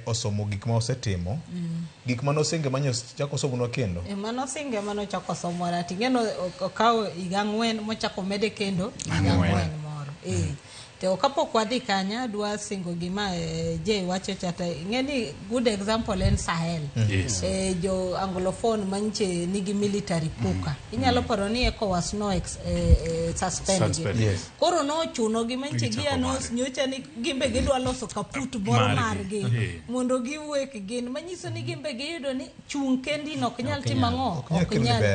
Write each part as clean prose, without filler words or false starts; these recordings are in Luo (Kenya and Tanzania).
osomo gik ma osetimo gik ma nosinge manyo chako somo kendo mano singe mano chako somo na tingeno okaw higa 4 mochako mede kendo higa 4 moro to kapok wadhi kanya dwa singo gima je wacho chata ngeni good example en Sahel jo anglophone manche nigi military puka inyalo paro ni ECOWAS no suspend koro no chuno gi manche gia no nyocha ni gimbe gidwa loso kaput moro margi mondo giwek gin manyiso ni gimbe giyudo ni chung kendi no nyal timango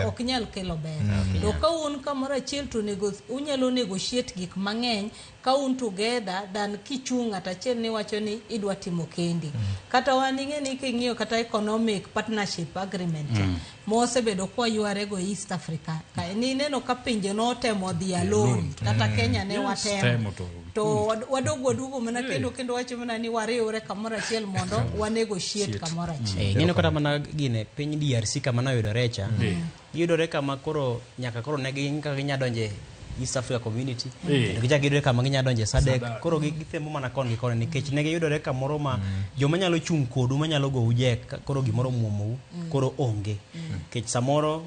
ok nyal kelo ber to ka un kamoro achiel to unyalo negotiate gik mang'eny kaun together than kichung atachiel ni wacho ni idwa timo kendi kata waninge ni king'iyo kata economic partnership agreement mosebedo kwa yuare go East Africa ni neno ka pinje no temo dhi alone kata Kenya ne watemo to wadogo mana kendo wacho mana ni wariure kamoro achiel mondo wanegotiate kamoro achiel neno kata mana gine piny DRC kama na yudore cha yudore kama koro nyaka koro ne ginya donje East Africa Community to gicha gidore kama ginya donje SADC koro githemo mana kon gi kone nikech ne giyudore kamoro ma joma nyalo chung kodu manyalo go uje koro gimoro muomo koro onge kech samoro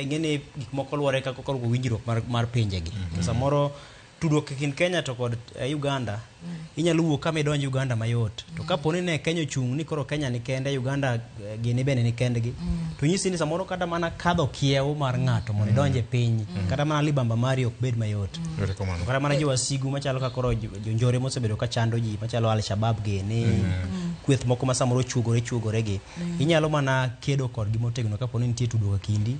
ngene gik moko luore ka koro winjruok mar pinje gi samoro tudruok kin Kenya to kod Uganda inyalo wuok kama idonjo Uganda mayot to kaponi ne Kenya chung ni koro Kenya ni kende Uganda gini bene ni kendgi to nyisi ni samoro kata mana kadho kiewo mar ng'ato mondo idonje piny kata mana libamba mari ok bed mayot kata mana jo wasigu machalo ka koro jonjore mosebedo ka chando ji machalo Al-Shabaab gini kweth moko ma samoro chugore gi inyalo mana kedo kod gi motegno kaponi nitie tudruok kindi